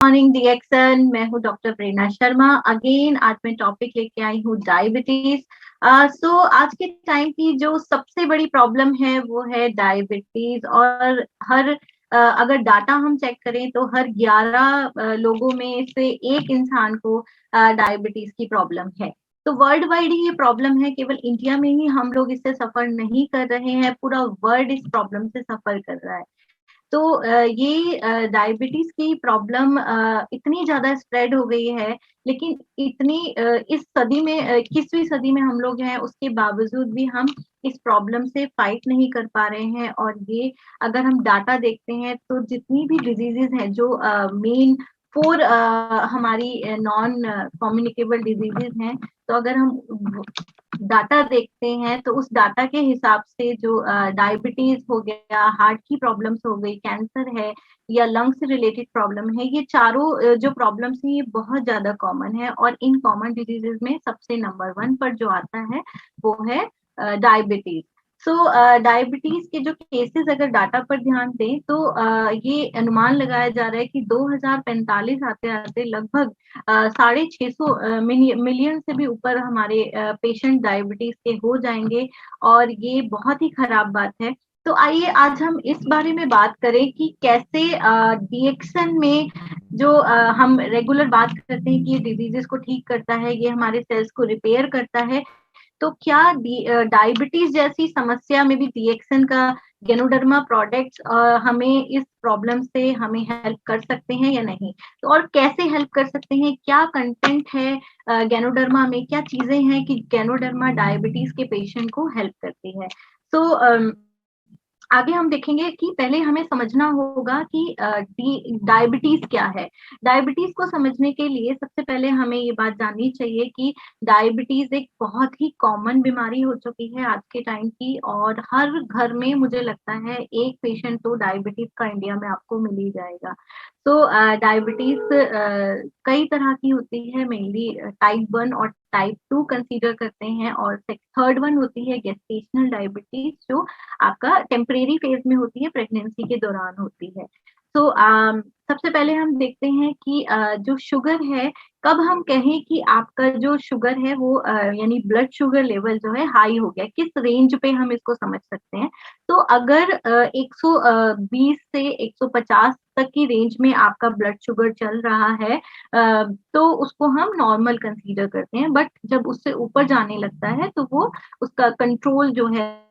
Morning डीएक्सन। मैं हूँ doctor प्रेरणा Sharma. Again आज मैं टॉपिक लेके आई हूँ डायबिटीज। सो आज के टाइम की जो सबसे बड़ी प्रॉब्लम है वो है डायबिटीज। और अगर डाटा हम चेक करें तो हर 11 लोगों में से एक इंसान को डायबिटीज की प्रॉब्लम है। तो वर्ल्ड वाइड ही ये प्रॉब्लम है, केवल इंडिया में ही हम लोग इससे सफर नहीं कर रहे हैं, पूरा वर्ल्ड इस प्रॉब्लम से सफर कर रहा है। तो ये डायबिटीज की प्रॉब्लम इतनी ज्यादा स्प्रेड हो गई है, लेकिन इस सदी में 21वीं सदी में हम लोग हैं, उसके बावजूद भी हम इस प्रॉब्लम से फाइट नहीं कर पा रहे हैं। और ये अगर हम डाटा देखते हैं तो जितनी भी डिजीजेज हैं जो मेन फोर हमारी नॉन कम्युनिकेबल डिजीजेज हैं, तो अगर हम डाटा देखते हैं तो उस डाटा के हिसाब से जो डायबिटीज हो गया, हार्ट की प्रॉब्लम्स हो गई, कैंसर है या लंग से रिलेटेड प्रॉब्लम है, ये चारों जो प्रॉब्लम्स हैं ये बहुत ज्यादा कॉमन है। और इन कॉमन डिजीजेज में सबसे नंबर 1 पर जो आता है वो है डायबिटीज। सो डायबिटीज के जो केसेस अगर डाटा पर ध्यान दें तो ये अनुमान लगाया जा रहा है कि 2045 आते आते लगभग 650 मिलियन से भी ऊपर हमारे पेशेंट डायबिटीज के हो जाएंगे। और ये बहुत ही खराब बात है। तो आइए आज हम इस बारे में बात करें कि कैसे डीएक्सन में जो हम रेगुलर बात करते हैं कि ये डिजीजेस को ठीक करता है, ये हमारे सेल्स को रिपेयर करता है। तो क्या डायबिटीज जैसी समस्या में भी डीएक्सन का गेनोडर्मा प्रोडक्ट्स हमें इस प्रॉब्लम से हमें हेल्प कर सकते हैं या नहीं? तो और कैसे हेल्प कर सकते हैं, क्या कंटेंट है गेनोडर्मा में, क्या चीजें हैं कि गेनोडर्मा डायबिटीज के पेशेंट को हेल्प करती है? तो आगे हम देखेंगे कि पहले हमें समझना होगा कि डायबिटीज क्या है। डायबिटीज को समझने के लिए सबसे पहले हमें ये बात जाननी चाहिए कि डायबिटीज एक बहुत ही कॉमन बीमारी हो चुकी है आज के टाइम की, और हर घर में मुझे लगता है एक पेशेंट तो डायबिटीज का इंडिया में आपको मिल ही जाएगा। तो डायबिटीज कई तरह की होती है, मेनली टाइप 1 और टाइप 2 कंसीडर करते हैं, और थर्ड वन होती है गेस्टेशनल डायबिटीज, जो आपका टेम्परेरी फेज में होती है, प्रेगनेंसी के दौरान होती है। तो सबसे पहले हम देखते हैं कि जो शुगर है, कब हम कहें कि आपका जो शुगर है वो यानी ब्लड शुगर लेवल जो है हाई हो गया, किस रेंज पे हम इसको समझ सकते हैं? तो अगर 120 से 150 तक की रेंज में आपका ब्लड शुगर चल रहा है, तो उसको हम नॉर्मल कंसीडर करते हैं। बट जब उससे ऊपर जाने लगता है तो वो उसका कंट्रोल जो है,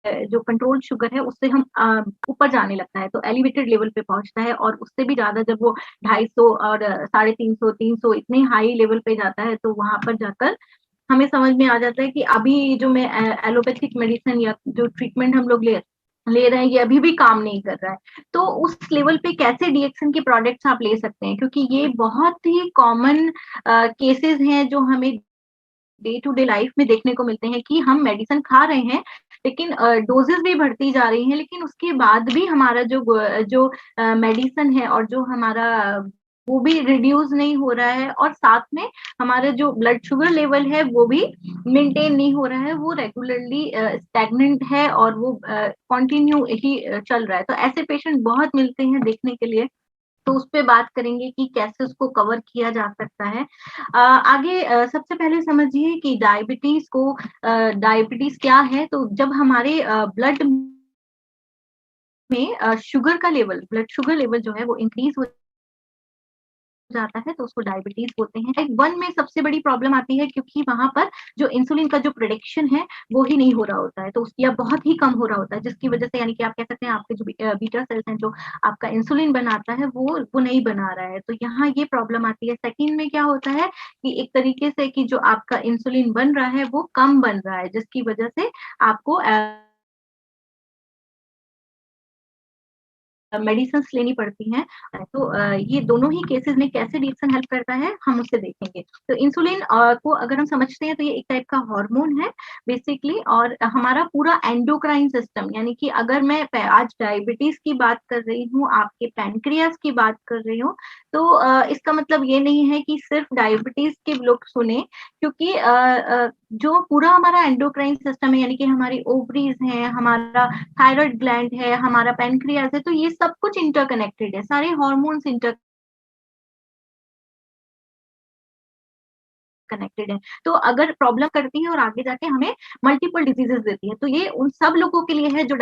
जो कंट्रोल शुगर है उससे हम ऊपर जाने लगता है तो एलिवेटेड लेवल पे पहुंचता है। और उससे भी ज्यादा जब वो 250 और 350 300 इतने हाई लेवल पे जाता है, तो वहां पर जाकर हमें समझ में आ जाता है कि अभी जो मैं एलोपैथिक मेडिसिन या जो ट्रीटमेंट हम लोग ले ले रहे हैं ये अभी भी काम नहीं कर रहा है। तो उस लेवल पे कैसे डीएक्सन के प्रोडक्ट्स आप ले सकते हैं, क्योंकि ये बहुत ही कॉमन केसेस हैं जो हमें डे टू डे लाइफ में देखने को मिलते हैं कि हम मेडिसिन खा रहे हैं, लेकिन डोजेस भी बढ़ती जा रही हैं, लेकिन उसके बाद भी हमारा जो मेडिसिन है और जो हमारा वो भी रिड्यूस नहीं हो रहा है, और साथ में हमारा जो ब्लड शुगर लेवल है वो भी मेंटेन नहीं हो रहा है, वो रेगुलरली स्टैग्नेंट है और वो कंटिन्यू ही चल रहा है। तो ऐसे पेशेंट बहुत मिलते हैं देखने के लिए। तो उस पे बात करेंगे कि कैसे उसको कवर किया जा सकता है। आगे सबसे पहले समझिए कि डायबिटीज क्या है। तो जब हमारे ब्लड में शुगर का लेवल, ब्लड शुगर लेवल जो है वो इंक्रीज हो जाता है तो उसको डायबिटीज बोलते हैं। टाइप 1 में सबसे बड़ी प्रॉब्लम आती है क्योंकि वहां पर जो इंसुलिन का जो प्रोडक्शन है वो ही नहीं हो रहा होता है, तो या बहुत ही कम हो रहा होता है, जिसकी वजह से यानी कि आप कह सकते हैं आपके जो बीटा सेल्स हैं जो आपका इंसुलिन बनाता है वो नहीं बना रहा है, तो यहाँ ये प्रॉब्लम आती है। सेकेंड में क्या होता है कि एक तरीके से कि जो आपका इंसुलिन बन रहा है वो कम बन रहा है, जिसकी वजह से आपको मेडिसिन लेनी पड़ती हैं। तो ये दोनों ही केसेस में कैसे डीएक्सन हेल्प करता है हम उससे देखेंगे। तो इंसुलिन को अगर हम समझते हैं तो ये एक टाइप का हार्मोन है बेसिकली, और हमारा पूरा एंडोक्राइन सिस्टम, यानी कि अगर मैं आज डायबिटीज की बात कर रही हूँ, आपके पैनक्रियास की बात कर रही हूँ, तो इसका मतलब ये नहीं है कि सिर्फ डायबिटीज के लोग सुने, क्योंकि जो पूरा हमारा एंडोक्राइन सिस्टम है, यानी कि हमारी ओवरीज हैं, हमारा थायराइड ग्लैंड है, हमारा पैनक्रियास है, तो ये सब कुछ इंटरकनेक्टेड है, सारे हॉर्मोन्स इंटर कनेक्टेड है। तो अगर प्रॉब्लम करती है और आगे जाके हमें मल्टीपल डिजीजेस देती है, तो ये उन सब लोगों के लिए है जो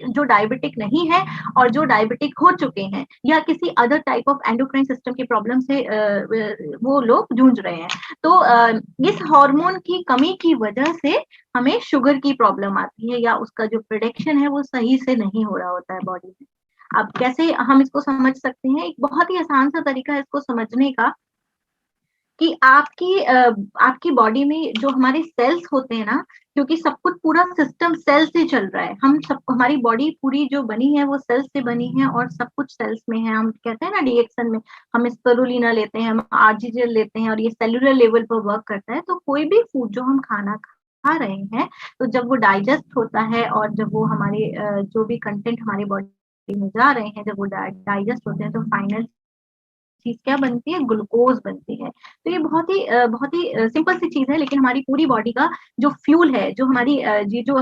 जो डायबिटिक नहीं है और जो डायबिटिक हो चुके हैं या किसी other type of endocrine system की प्रॉब्लम से वो लोग जूझ रहे हैं। तो इस हार्मोन की कमी की वजह से हमें शुगर की प्रॉब्लम आती है या उसका जो प्रोडक्शन है वो सही से नहीं हो रहा होता है बॉडी में। अब कैसे हम इसको समझ सकते हैं? एक बहुत ही आसान सा तरीका है इसको समझने का कि आपकी बॉडी में जो हमारे सेल्स होते हैं ना, क्योंकि सब कुछ पूरा सिस्टम सेल से चल रहा है। हम सब हमारी बॉडी पूरी जो बनी है वो सेल्स से बनी है और सब कुछ सेल्स में है। हम कहते हैं ना डीएक्सन में हम स्पिरुलिना लेते हैं, हम आरजीएल लेते हैं और ये सेलुलर लेवल पर वर्क करता है। तो कोई भी फूड जो हम खाना खा रहे हैं, तो जब वो डाइजेस्ट होता है और जब वो हमारे जो भी कंटेंट हमारी बॉडी में जा रहे हैं, जब वो डाइजेस्ट होते हैं तो फाइनल चीज क्या बनती है? ग्लूकोज बनती है। तो ये बहुत ही सिंपल सी चीज है, लेकिन हमारी पूरी बॉडी का जो फ्यूल है, जो हमारी ये जो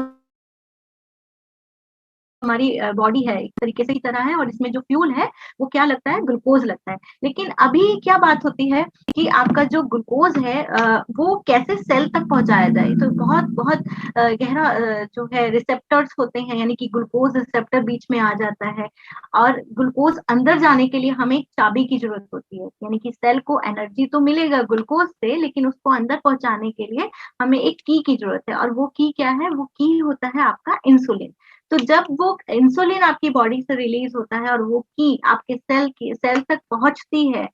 हमारी बॉडी है एक तरीके से की तरह है और इसमें जो फ्यूल है वो क्या लगता है? ग्लूकोज लगता है। लेकिन अभी क्या बात होती है कि आपका जो ग्लूकोज है वो कैसे सेल तक पहुंचाया जाए। तो बहुत बहुत गहरा जो है रिसेप्टर्स होते हैं, यानी कि ग्लूकोज रिसेप्टर बीच में आ जाता है और ग्लूकोज अंदर जाने के लिए हमें एक चाबी की जरूरत होती है। यानी कि सेल को एनर्जी तो मिलेगा ग्लूकोज से, लेकिन उसको अंदर पहुंचाने के लिए हमें एक की जरूरत है। और वो की क्या है? वो की होता है आपका इंसुलिन। तो जब वो इंसुलिन आपकी बॉडी से रिलीज होता है और वो की आपके सेल तक पहुंचती है,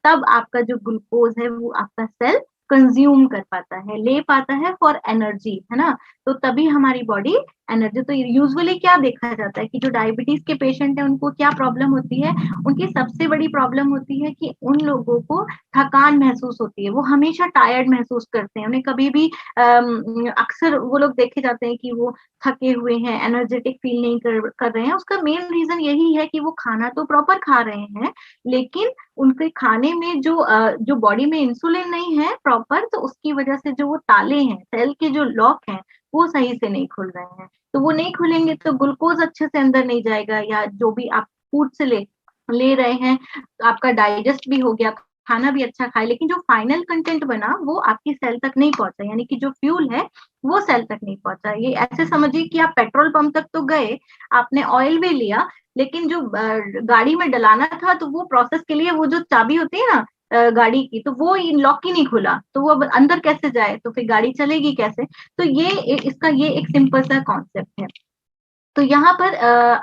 तब आपका जो ग्लूकोज है वो आपका सेल कंज्यूम कर पाता है, ले पाता है फॉर एनर्जी, है ना। तो तभी हमारी बॉडी एनर्जी। तो यूजुअली क्या देखा जाता है कि जो डायबिटीज के पेशेंट है उनको क्या प्रॉब्लम होती है? उनकी सबसे बड़ी प्रॉब्लम होती है कि उन लोगों को थकान महसूस होती है, वो हमेशा टायर्ड महसूस करते हैं। उन्हें कभी भी अक्सर वो लोग देखे जाते हैं कि वो थके हुए हैं, एनर्जेटिक फील नहीं कर रहे हैं। उसका मेन रीजन यही है कि वो खाना तो प्रॉपर खा रहे हैं, लेकिन उनके खाने में जो बॉडी में इंसुलिन नहीं है प्रॉपर, तो उसकी वजह से जो वो ताले हैं, सेल के जो लॉक हैं, वो सही से नहीं खुल रहे हैं। तो वो नहीं खुलेंगे तो ग्लूकोज अच्छे से अंदर नहीं जाएगा, या जो भी आप फूड से ले ले रहे हैं आपका डाइजेस्ट भी हो गया, खाना भी अच्छा खाए, लेकिन जो फाइनल कंटेंट बना वो आपकी सेल तक नहीं पहुंचा, यानी कि जो फ्यूल है वो सेल तक नहीं पहुंचा। ये ऐसे समझिए कि आप पेट्रोल पंप तक तो गए, आपने ऑयल भी लिया, लेकिन जो गाड़ी में डलाना था तो वो प्रोसेस के लिए वो जो चाबी होती है ना गाड़ी की, तो वो लॉक ही नहीं खुला, तो वो अब अंदर कैसे जाए? तो फिर गाड़ी चलेगी कैसे? तो ये एक सिंपल सा कॉन्सेप्ट है। तो यहाँ पर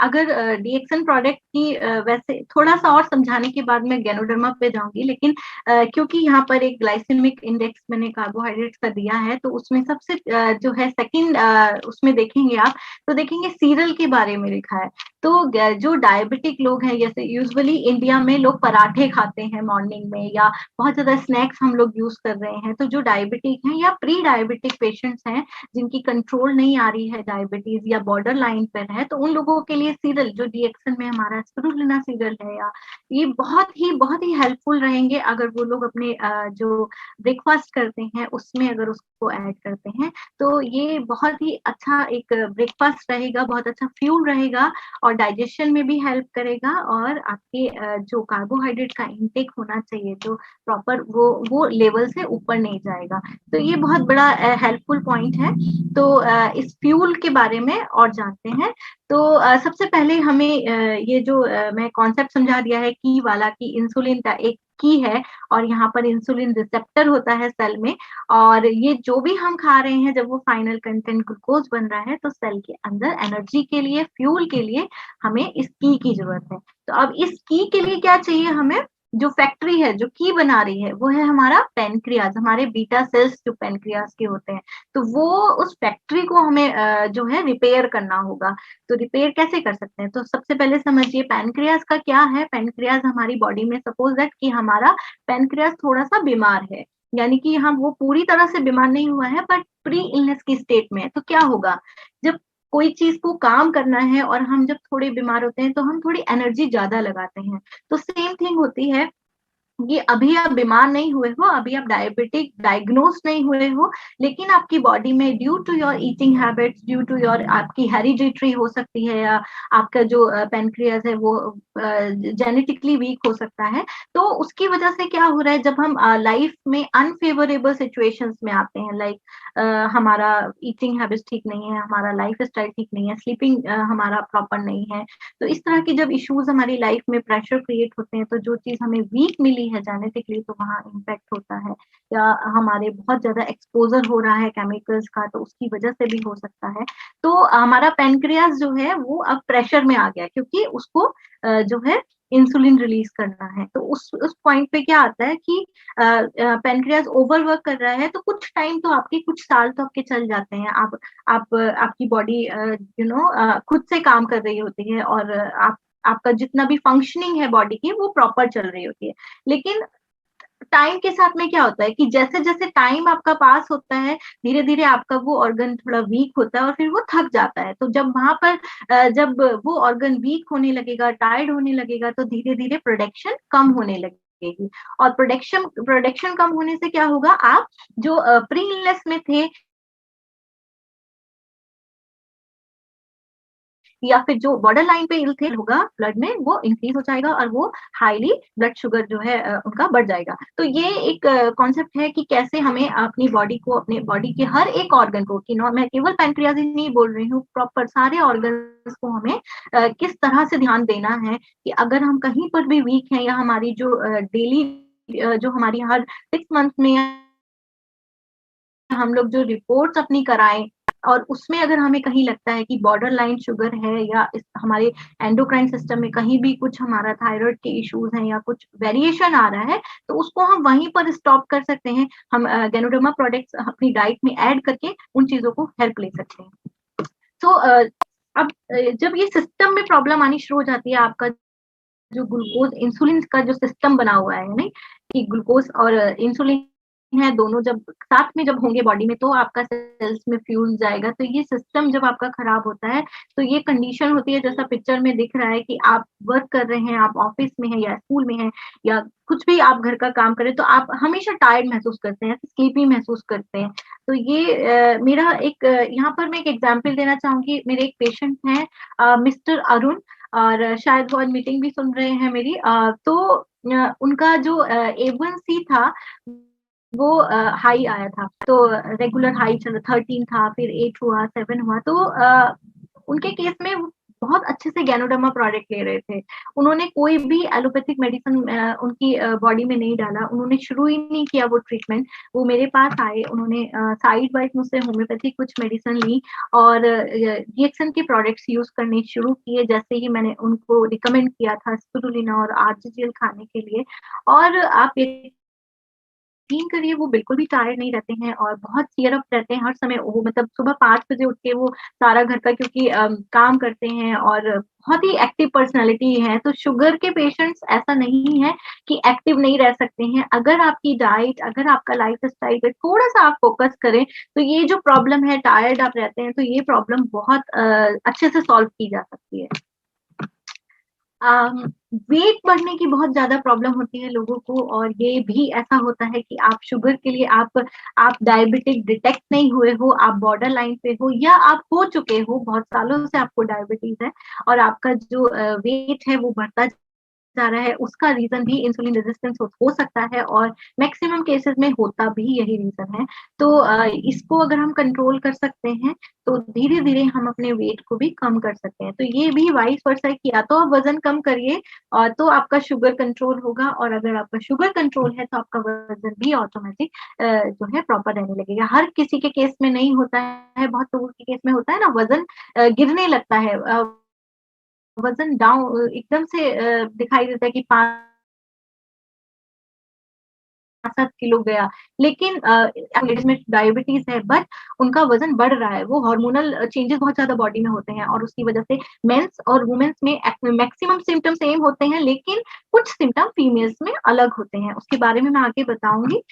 अगर डीएक्सन प्रोडक्ट की वैसे थोड़ा सा और समझाने के बाद मैं गैनोडर्मा पे जाऊंगी, लेकिन क्योंकि यहाँ पर एक ग्लाइसेमिक इंडेक्स मैंने कार्बोहाइड्रेट्स का दिया है, तो उसमें सबसे जो है सेकंड उसमें देखेंगे आप, तो देखेंगे सीरियल के बारे में लिखा है। तो जो डायबिटिक लोग हैं, जैसे यूजुअली इंडिया में लोग पराठे खाते हैं मॉर्निंग में, या बहुत ज्यादा स्नैक्स हम लोग यूज कर रहे हैं। तो जो डायबिटिक हैं या प्री डायबिटिक पेशेंट्स हैं, जिनकी कंट्रोल नहीं आ रही है डायबिटीज या बॉर्डर लाइन पर है, तो उन लोगों के लिए सीरियल जो डीएक्सन में हमारा स्पिरुलिना सीरियल है, या ये बहुत ही हेल्पफुल रहेंगे अगर वो लोग अपने जो ब्रेकफास्ट करते हैं उसमें अगर उसको ऐड करते हैं। तो ये बहुत ही अच्छा एक ब्रेकफास्ट रहेगा, बहुत अच्छा फ्यूल रहेगा और डाइजेशन में भी हेल्प करेगा, और आपके जो कार्बोहाइड्रेट का इंटेक होना चाहिए जो प्रॉपर वो लेवल से ऊपर नहीं जाएगा। तो ये बहुत बड़ा हेल्पफुल पॉइंट है। तो इस फ्यूल के बारे में और जानते हैं। तो सबसे पहले हमें ये जो मैं कॉन्सेप्ट समझा दिया है की वाला, कि इंसुलिन का एक की है और यहाँ पर इंसुलिन रिसेप्टर होता है सेल में, और ये जो भी हम खा रहे हैं जब वो फाइनल कंटेंट ग्लूकोज बन रहा है, तो सेल के अंदर एनर्जी के लिए, फ्यूल के लिए हमें इस की जरूरत है। तो अब इस की के लिए क्या चाहिए हमें? जो फैक्ट्री है जो की बना रही है वो है हमारा पेनक्रियाज, हमारे बीटा सेल्स जो पेनक्रियाज के होते हैं। तो वो उस फैक्ट्री को हमें जो है रिपेयर करना होगा। तो रिपेयर कैसे कर सकते हैं? तो सबसे पहले समझिए पैनक्रियाज का क्या है। पैनक्रियाज हमारी बॉडी में, सपोज दैट कि हमारा पैनक्रियाज थोड़ा सा बीमार है, यानी कि हम वो पूरी तरह से बीमार नहीं हुआ है बट प्री इलनेस की स्टेट में है। तो क्या होगा? जब कोई चीज को काम करना है और हम जब थोड़े बीमार होते हैं तो हम थोड़ी एनर्जी ज्यादा लगाते हैं। तो सेम थिंग होती है ये अभी आप बीमार नहीं हुए हो, अभी आप डायबिटिक डायग्नोज नहीं हुए हो, लेकिन आपकी बॉडी में due to your eating habits, due to your आपकी हेरिडिटरी हो सकती है, या आपका जो पेनक्रियास है वो जेनेटिकली वीक हो सकता है। तो उसकी वजह से क्या हो रहा है, जब हम लाइफ में अनफेवरेबल सिचुएशंस में आते हैं, लाइक हमारा ईटिंग हैबिट्स ठीक नहीं है, हमारा लाइफ स्टाइल ठीक नहीं है, स्लीपिंग हमारा प्रॉपर नहीं है, तो इस तरह की जब इश्यूज हमारी लाइफ में प्रेशर क्रिएट होते हैं, तो जो चीज हमें वीक मिली है जेनेटिकली, तो वहाँ इम्पैक्ट होता है। या हमारे बहुत ज्यादा एक्सपोजर हो रहा है केमिकल्स का, तो उसकी वजह से भी हो सकता है। तो हमारा पेनक्रियास जो है वो अब प्रेशर में आ गया, क्योंकि उसको जो है इंसुलिन रिलीज करना है। तो उस पॉइंट पे क्या आता है कि पेनक्रियास ओवरवर्क कर रहा है, तो कुछ टाइम तो आपके, कुछ साल तो आपके चल जाते हैं, आप आपकी बॉडी खुद से काम कर रही होती है, और आप आपका जितना भी फंक्शनिंग है बॉडी की वो प्रॉपर चल रही होती है। लेकिन टाइम के साथ में क्या होता है कि जैसे जैसे टाइम आपका पास होता है, धीरे धीरे आपका वो ऑर्गन थोड़ा वीक होता है और फिर वो थक जाता है। तो जब वहां पर जब वो ऑर्गन वीक होने लगेगा, टायर्ड होने लगेगा, तो धीरे धीरे प्रोडक्शन कम होने लगेगी। और प्रोडक्शन प्रोडक्शन कम होने से क्या होगा, आप जो प्री इलनेस में थे, या फिर जो बॉर्डर लाइन पे इल थे होगा ब्लड में, वो इंक्रीज हो जाएगा, और वो हाईली ब्लड शुगर जो है उनका बढ़ जाएगा। तो ये एक कॉन्सेप्ट है कि कैसे हमें अपनी बॉडी को, अपने बॉडी के हर एक ऑर्गन को, कि मैं केवल पैंक्रियाज ही नहीं बोल रही हूँ, प्रॉपर सारे ऑर्गन्स को हमें किस तरह से ध्यान देना है, कि अगर हम कहीं पर भी वीक हैं, या हमारी जो डेली जो हमारी हर 6 मंथ में हम लोग जो रिपोर्ट्स अपनी कराएं, और उसमें अगर हमें कहीं लगता है कि बॉर्डर लाइन शुगर है, या हमारे एंडोक्राइन सिस्टम में कहीं भी कुछ हमारा थायराइड के इश्यूज हैं, या कुछ वेरिएशन आ रहा है, तो उसको हम वहीं पर स्टॉप कर सकते हैं। हम गैनोडर्मा प्रोडक्ट्स अपनी डाइट में ऐड करके उन चीजों को हेल्प ले सकते हैं। तो अब जब ये सिस्टम में प्रॉब्लम आनी शुरू हो जाती है, आपका जो ग्लूकोज इंसुलिन का जो सिस्टम बना हुआ है, नहीं कि ग्लूकोज और इंसुलिन है, दोनों जब साथ में जब होंगे बॉडी में, तो आपका सेल्स में फ्यूल जाएगा। तो ये सिस्टम जब आपका खराब होता है, तो ये कंडीशन होती है, जैसा पिक्चर में दिख रहा है कि आप वर्क कर रहे हैं, आप ऑफिस में हैं या स्कूल में हैं, या कुछ भी आप घर का काम करें, तो आप हमेशा टायर्ड महसूस करते हैं, स्लीपी महसूस करते हैं। तो ये मेरा एक यहाँ पर मैं एक एग्जाम्पल देना चाहूंगी। मेरे एक पेशेंट हैं मिस्टर अरुण, और शायद वो आज मीटिंग भी सुन रहे हैं मेरी। तो उनका जो A1C था वो हाई आया था, तो रेगुलर हाई चल 13 था, फिर 8 हुआ, 7 हुआ। तो उनके केस में वो बहुत अच्छे से गैनोडर्मा प्रोडक्ट ले रहे थे। उन्होंने कोई भी एलोपैथिक मेडिसिन उनकी बॉडी में नहीं डाला, उन्होंने शुरू ही नहीं किया वो ट्रीटमेंट। वो मेरे पास आए, उन्होंने साइड वाइज मुझसे होम्योपैथिक कुछ मेडिसिन ली, और रिएक्शन के प्रोडक्ट्स यूज करने शुरू किए, जैसे ही मैंने उनको रिकमेंड किया था स्पिरुलिना और आरजीजीएल खाने के लिए। और आप यकीन करिए, वो बिल्कुल भी टायर्ड नहीं रहते हैं, और बहुत चीयर अप रहते हैं हर समय। वो मतलब सुबह 5 बजे उठ के वो सारा घर का, क्योंकि काम करते हैं, और बहुत ही एक्टिव पर्सनैलिटी है। तो शुगर के पेशेंट्स ऐसा नहीं है कि एक्टिव नहीं रह सकते हैं। अगर आपकी डाइट, अगर आपका लाइफ स्टाइल पे थोड़ा सा आप फोकस करें, तो ये जो प्रॉब्लम है, टायर्ड आप रहते हैं, तो ये प्रॉब्लम बहुत अच्छे से सॉल्व की जा सकती है। वेट बढ़ने की बहुत ज्यादा प्रॉब्लम होती है लोगों को, और ये भी ऐसा होता है कि आप शुगर के लिए आप डायबिटिक डिटेक्ट नहीं हुए हो, आप बॉर्डर लाइन पे हो, या आप हो चुके हो, बहुत सालों से आपको डायबिटीज है, और आपका जो वेट है वो बढ़ता जा रहा है। उसका रीजन भी इंसुलिन रेजिस्टेंस हो सकता है, और मैक्सिमम केसेस में होता भी यही रीजन है। तो इसको अगर हम कंट्रोल कर सकते हैं, तो धीरे धीरे हम अपने वेट को भी कम कर सकते हैं। तो ये भी वाइस वर्सा है कि या तो आप वजन कम करिए, और तो आपका शुगर कंट्रोल होगा, और अगर आपका शुगर कंट्रोल है, तो आपका वजन भी ऑटोमेटिक जो है प्रॉपर रहने लगेगा। हर किसी के केस में नहीं होता है, बहुत लोगों के केस में होता है ना, वजन गिरने लगता है, वजन डाउन एकदम से दिखाई देता है कि 5-7 किलो गया। लेकिन लेडीज में डायबिटीज है, बट उनका वजन बढ़ रहा है, वो हार्मोनल चेंजेस बहुत ज्यादा बॉडी में होते हैं, और उसकी वजह से मेंस और वुमेन्स में मैक्सिमम सिम्टम सेम होते हैं, लेकिन कुछ सिम्टम फीमेल्स में अलग होते हैं। उसके बारे में मैं आगे बताऊंगी।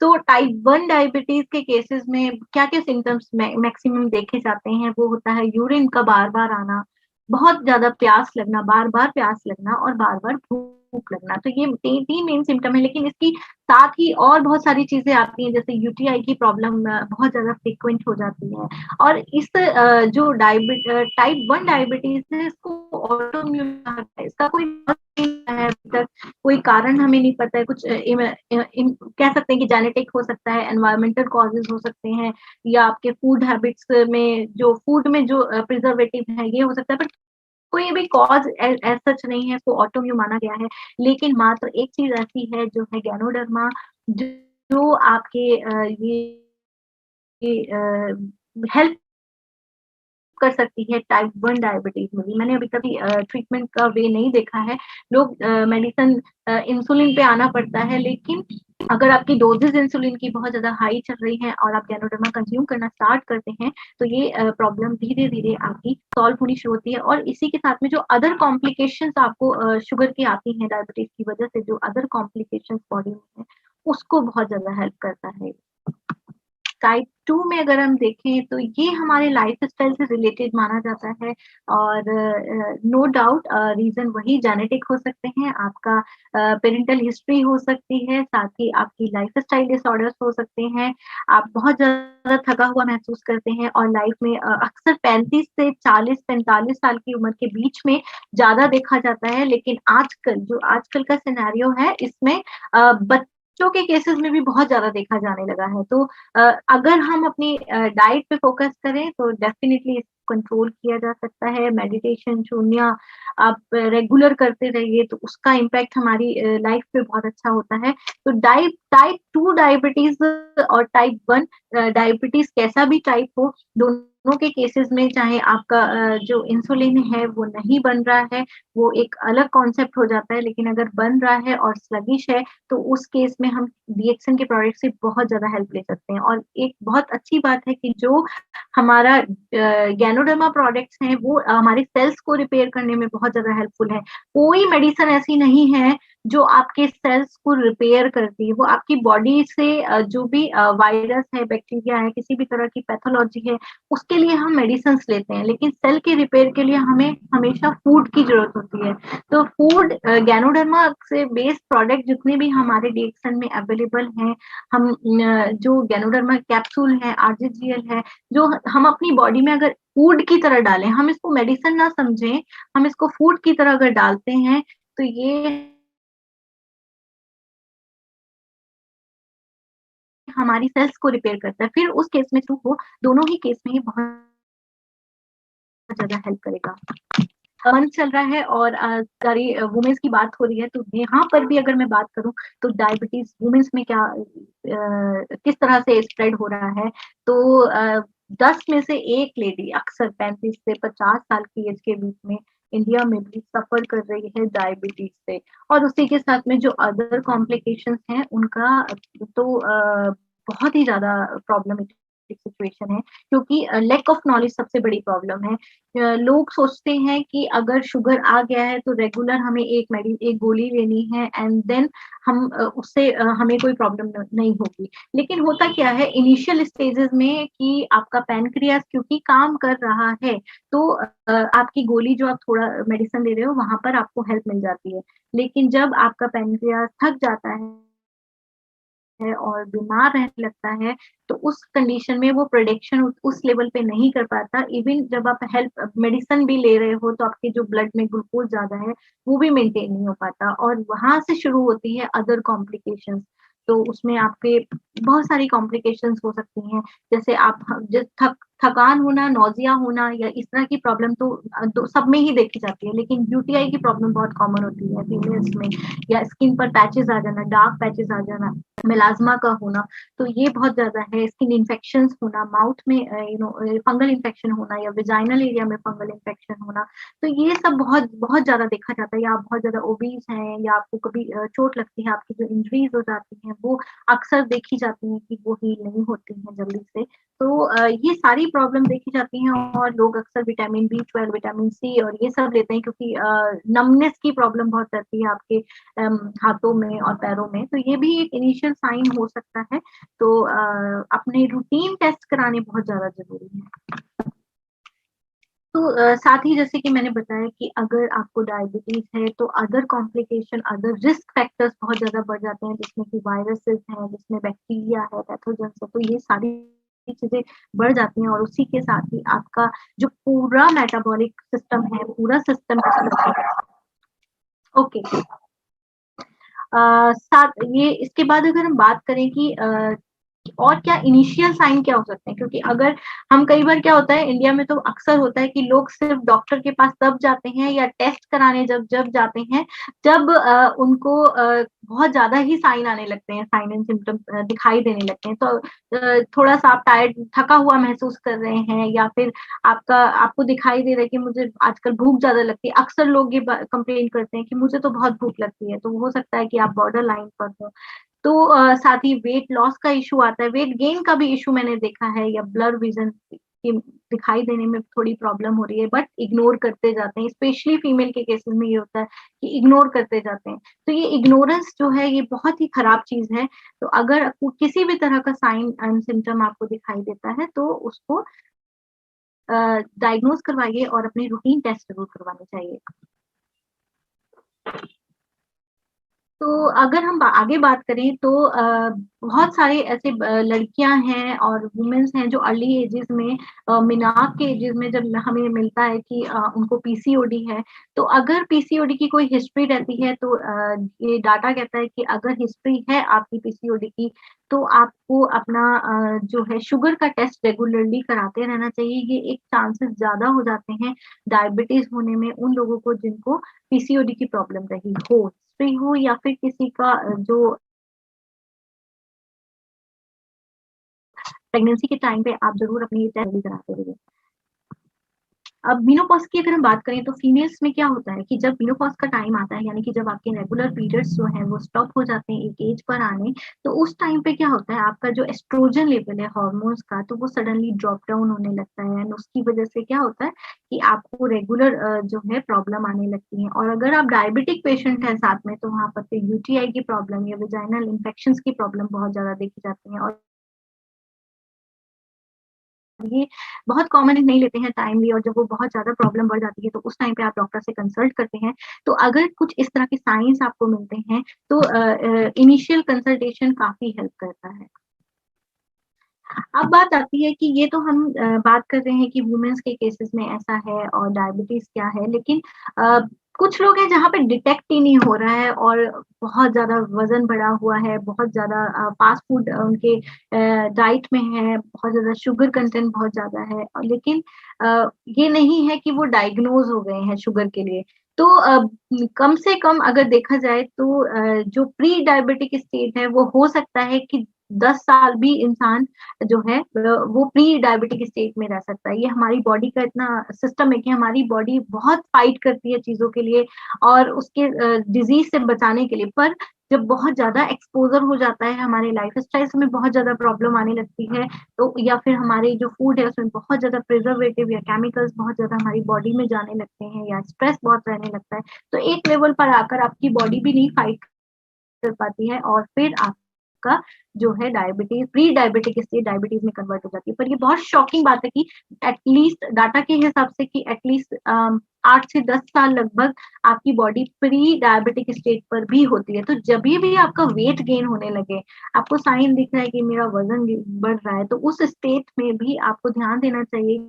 तो टाइप 1 डायबिटीज के केसेस में क्या क्या सिम्टम्स मैक्सिमम देखे जाते हैं, वो होता है यूरिन का बार बार आना, बहुत ज्यादा प्यास लगना, बार बार प्यास लगना और बार बार भूख लगना। तो ये तीन मेन सिम्टम है, लेकिन इसकी साथ ही और बहुत सारी चीजें आती हैं, जैसे यूटीआई की प्रॉब्लम बहुत ज्यादा फ्रिक्वेंट हो जाती है। और इस जो टाइप 1 डायबिटीज है, इसको ऑटोइम्यून कहा जाता है। इसका कोई है अभी तक, कोई कारण हमें नहीं पता है। कुछ कह सकते हैं कि जेनेटिक हो सकता है, एनवायरमेंटल कॉजेज हो सकते हैं, या आपके फूड हैबिट्स में जो प्रिजर्वेटिव है ये हो सकता है। बट कोई भी कॉज एज सच नहीं है, इसको ऑटोइम्यून माना गया है। लेकिन मात्र एक चीज ऐसी है जो है गैनोडर्मा, जो आपके ये हेल्प कर सकती है टाइप 1 डायबिटीज में भी। मैंने अभी कभी ट्रीटमेंट का वे नहीं देखा है। लोग मेडिसिन इंसुलिन पे आना पड़ता है, लेकिन अगर आपकी डोजेज इंसुलिन की बहुत ज्यादा हाई चल रही है और आप गैनोडर्मा कंज्यूम करना स्टार्ट करते हैं, तो ये प्रॉब्लम धीरे धीरे आपकी सॉल्व होनी शुरू होती है। और इसी के साथ में जो अदर कॉम्प्लिकेशंस आपको शुगर की आती हैं डायबिटीज की वजह से, जो अदर कॉम्प्लिकेशंस बॉडी में है, उसको बहुत ज्यादा हेल्प करता है। टाइप 2 में अगर हम देखें तो ये हमारे लाइफस्टाइल से रिलेटेड माना जाता है। और नो डाउट रीजन वही जेनेटिक हो सकते हैं, आपका पेरेंटल हिस्ट्री हो सकती है, साथ ही आपकी लाइफस्टाइल डिसऑर्डर्स हो सकते हैं। आप बहुत ज्यादा थका हुआ महसूस करते हैं और लाइफ में अक्सर 35 से 40-45 साल की उम्र के बीच में ज्यादा देखा जाता है। लेकिन आजकल का सिनेरियो है, इसमें बच्चों के केसेस में भी बहुत ज्यादा देखा जाने लगा है। तो अगर हम अपनी डाइट पे फोकस करें तो डेफिनेटली इसको कंट्रोल किया जा सकता है। मेडिटेशन, शून्य आप रेगुलर करते रहिए तो उसका इम्पैक्ट हमारी लाइफ पे बहुत अच्छा होता है। तो टाइप 2 डायबिटीज और टाइप 1 डायबिटीज, कैसा भी टाइप हो, दोनों के केसेस में चाहे आपका जो इंसुलिन है वो नहीं बन रहा है, वो एक अलग कॉन्सेप्ट हो जाता है। लेकिन अगर बन रहा है और स्लगिश है, तो उस केस में हम डीएक्सन के प्रोडक्ट से बहुत ज्यादा हेल्प ले सकते हैं। और एक बहुत अच्छी बात है कि जो हमारा गैनोडर्मा प्रोडक्ट्स हैं, वो हमारे सेल्स को रिपेयर करने में बहुत ज्यादा हेल्पफुल है। कोई मेडिसिन ऐसी नहीं है जो आपके सेल्स को रिपेयर करती है। वो आपकी बॉडी से जो भी वायरस है, बैक्टीरिया है, किसी भी तरह की पैथोलॉजी है, उसके लिए हम मेडिसिन लेते हैं। लेकिन सेल के रिपेयर के लिए हमें हमेशा फूड की जरूरत होती है। तो फूड गैनोडर्मा से बेस्ड प्रोडक्ट जितने भी हमारे डीएक्सन में अवेलेबल हैं, हम जो गैनोडर्मा कैप्सूल है, आरजीजीएल है, जो हम अपनी बॉडी में अगर फूड की तरह डालें, हम इसको मेडिसिन ना समझें, हम इसको फूड की तरह अगर डालते हैं, तो ये हमारी सेल्स को रिपेयर करता है। फिर उस केस में तो वो दोनों ही केस में ये बहुत ज्यादा हेल्प करेगा। मंथ चल रहा है और सारी वुमेन्स की बात हो रही है, तो यहाँ पर भी अगर मैं बात करूं तो डायबिटीज वुमेन्स में क्या किस तरह से स्प्रेड हो रहा है। तो 10 में से एक लेडी अक्सर 35 से 50 साल की एज के बीच में इंडिया में भी सफर कर रही है डायबिटीज से। और उसी के साथ में जो अदर कॉम्प्लिकेशंस हैं उनका तो बहुत ही ज्यादा प्रॉब्लमेटिक सिचुएशन है, क्योंकि लैक ऑफ नॉलेज सबसे बड़ी प्रॉब्लम है। लोग सोचते हैं कि अगर शुगर आ गया है तो रेगुलर हमें एक गोली लेनी है, एंड देन उससे हमें कोई प्रॉब्लम नहीं होगी। लेकिन होता क्या है इनिशियल स्टेजेस में कि आपका पैनक्रियास क्योंकि काम कर रहा है, तो आपकी गोली जो आप थोड़ा मेडिसिन ले रहे हो वहां पर आपको हेल्प मिल जाती है। लेकिन जब आपका पैनक्रियास थक जाता है और बीमार रहने लगता है, तो उस कंडीशन में वो प्रोडक्शन उस लेवल पे नहीं कर पाता। इवन जब आप हेल्प मेडिसिन भी ले रहे हो तो आपके जो ब्लड में ग्लूकोज ज्यादा है वो भी मेंटेन नहीं हो पाता, और वहां से शुरू होती है अदर कॉम्प्लिकेशंस। तो उसमें आपके बहुत सारी कॉम्प्लिकेशंस हो सकती हैं, जैसे आप थकान होना, नौजिया होना, या इस तरह की प्रॉब्लम तो सब में ही देखी जाती है। लेकिन यूटीआई की प्रॉब्लम बहुत कॉमन होती है फीमेल्स में, या स्किन पर पैचेस आ जाना, डार्क पैचेस आ जाना, मेलाज्मा का होना, तो ये बहुत ज्यादा है। स्किन इन्फेक्शंस होना, माउथ में फंगल इन्फेक्शन होना, या विजाइनल एरिया में फंगल इन्फेक्शन होना, तो ये सब बहुत बहुत ज्यादा देखा जाता है। या आप बहुत ज्यादा ओबीज हैं, या आपको कभी चोट लगती है, आपकी जो इंजरीज हो जाती हैं वो अक्सर देखी जाती हैं कि वो हील नहीं होती हैं जल्दी से। तो ये सारी प्रॉब्लम देखी जाती हैं, और लोग अक्सर विटामिन B12, विटामिन C और ये सब लेते हैं, क्योंकि नमनेस की प्रॉब्लम बहुत रहती है आपके हाथों में और पैरों में। तो ये भी एक इनिशियल साइन हो सकता है। तो अपने रूटीन टेस्ट कराने बहुत ज्यादा जरूरी है। तो साथ ही जैसे कि मैंने बताया कि अगर आपको डायबिटीज है तो other complication, other risk factors बहुत ज्यादा बढ़ जाते हैं, जिसमें कि वायरसेस हैं, जिसमें बैक्टीरिया है, पैथोजेंस है, तो ये सारी चीजें बढ़ जाती हैं और उसी के साथ ही आपका जो पूरा मेटाबॉलिक सिस्टम है, पूरा सिस्टम ओके। साथ ये इसके बाद अगर हम बात करें कि और क्या इनिशियल साइन क्या हो सकते हैं, क्योंकि अगर हम कई बार क्या होता है इंडिया में तो अक्सर होता है कि लोग सिर्फ डॉक्टर के पास तब जाते हैं या टेस्ट कराने जब जब जाते हैं जब उनको बहुत ज्यादा ही साइन आने लगते हैं, साइन एंड सिम्टम दिखाई देने लगते हैं, तो थोड़ा सा आप टायर्ड थका हुआ महसूस कर रहे हैं या फिर आपको दिखाई दे रहा है कि मुझे आजकल भूख ज्यादा लगती है। अक्सर लोग ये कंप्लेन करते हैं कि मुझे तो बहुत भूख लगती है, तो हो सकता है कि आप बॉर्डर लाइन पर हो। तो साथ ही वेट लॉस का इश्यू आता है, वेट गेन का भी इश्यू मैंने देखा है, या ब्लर विजन की दिखाई देने में थोड़ी प्रॉब्लम हो रही है, बट इग्नोर करते जाते हैं, स्पेशली फीमेल के केसेस में ये होता है कि इग्नोर करते जाते हैं। तो ये इग्नोरेंस जो है ये बहुत ही खराब चीज है। तो अगर आपको किसी भी तरह का साइन एंड सिम्टम आपको दिखाई देता है तो उसको डायग्नोज करवाइए और अपनी रूटीन टेस्ट जरूर करवानी चाहिए। तो अगर हम आगे बात करें तो बहुत सारे ऐसे लड़कियां हैं और वुमेन्स हैं जो अर्ली एजेस में, मिनाप के एजेस में जब हमें मिलता है कि उनको पीसीओडी है, तो अगर पीसीओडी की कोई हिस्ट्री रहती है तो ये डाटा कहता है कि अगर हिस्ट्री है आपकी पीसीओडी की तो आपको अपना जो है शुगर का टेस्ट रेगुलरली कराते रहना चाहिए। ये एक चांसेस ज्यादा हो जाते हैं डायबिटीज होने में उन लोगों को जिनको पीसीओडी की प्रॉब्लम रही हो, हिस्ट्री हो या फिर किसी का जो प्रेगनेंसी के टाइम पे आप जरूर अपनी ये टेस्ट कराते रहिए। अब मेनोपॉज की अगर हम बात करें तो फीमेल्स में क्या होता है कि जब मेनोपॉज का टाइम आता है, यानी कि जब आपके रेगुलर पीरियड्स जो हैं वो स्टॉप हो जाते हैं एक एज पर आने, तो उस टाइम पे क्या होता है आपका जो एस्ट्रोजन लेवल है हार्मोन्स का, तो वो सडनली ड्रॉप डाउन होने लगता है, एंड उसकी वजह से क्या होता है कि आपको रेगुलर जो है प्रॉब्लम आने लगती है। और अगर आप डायबिटिक पेशेंट है साथ में, तो वहां पर फिर यूटीआई की प्रॉब्लम या वेजाइनल इन्फेक्शन की प्रॉब्लम बहुत ज्यादा देखी जाती है। और ये बहुत कॉमन नहीं लेते हैं टाइमली, और जब वो बहुत ज़्यादा प्रॉब्लम बढ़ जाती है तो उस टाइम पे आप डॉक्टर से कंसल्ट करते हैं। तो अगर कुछ इस तरह के साइंस आपको मिलते हैं तो इनिशियल कंसल्टेशन काफ़ी हेल्प करता है। अब बात आती है कि ये तो हम बात कर रहे हैं कि वुमेन्स के केसेस में ऐसा है और डायबिटीज क्या है, लेकिन कुछ लोग हैं जहाँ पे डिटेक्ट ही नहीं हो रहा है और बहुत ज्यादा वजन बढ़ा हुआ है, बहुत ज्यादा फास्ट फूड उनके डाइट में है, बहुत ज्यादा शुगर कंटेंट बहुत ज्यादा है, और लेकिन ये नहीं है कि वो डायग्नोज हो गए हैं शुगर के लिए। तो कम से कम अगर देखा जाए तो जो प्री डायबिटिक स्टेट है वो हो सकता है कि 10 साल भी इंसान जो है वो प्री डायबिटिक स्टेट में रह सकता है। ये हमारी बॉडी का इतना सिस्टम है कि हमारी बॉडी बहुत फाइट करती है चीज़ों के लिए और उसके डिज़ीज़ से बचाने के लिए। पर जब बहुत ज़्यादा एक्सपोज़र हो जाता है, हमारे लाइफ़स्टाइल में बहुत ज़्यादा प्रॉब्लम आने लगती है, तो या फिर हमारे जो फूड है उसमें बहुत ज़्यादा प्रिजर्वेटिव या केमिकल्स बहुत ज़्यादा हमारी बॉडी में जाने लगते हैं, या स्ट्रेस बहुत रहने लगता है, तो एक लेवल पर आकर आपकी बॉडी भी नहीं फाइट कर पाती है और फिर आपका जो है diabetes, pre diabetic stage diabetes में कन्वर्ट हो जाती है। पर ये बहुत शॉकिंग बात है कि एटलीस्ट डाटा के हिसाब से कि एटलीस्ट 8 से 10 साल लगभग आपकी बॉडी प्री डायबिटिक स्टेज पर भी होती है। तो जब भी आपका वेट गेन होने लगे, आपको साइन दिख रहा है कि मेरा वजन बढ़ रहा है, तो उस स्टेट में भी आपको ध्यान देना चाहिए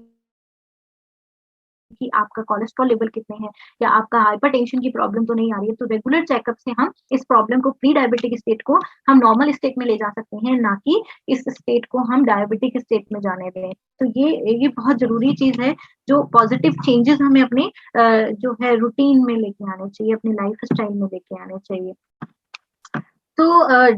कि आपका कोलेस्ट्रॉल लेवल कितने हैं, या आपका हाइपरटेंशन की प्रॉब्लम तो नहीं आ रही है। तो रेगुलर चेकअप से हम इस प्रॉब्लम को, प्री डायबिटिक स्टेट को हम नॉर्मल स्टेट में ले जा सकते हैं, ना कि इस स्टेट को हम डायबिटिक स्टेट में जाने दें। तो ये बहुत ज़रूरी चीज़ है, जो पॉजिटिव चेंजेस हमें अपने जो है रूटीन में लेके आने चाहिए, अपनी लाइफ़स्टाइल में लेके आने चाहिए। तो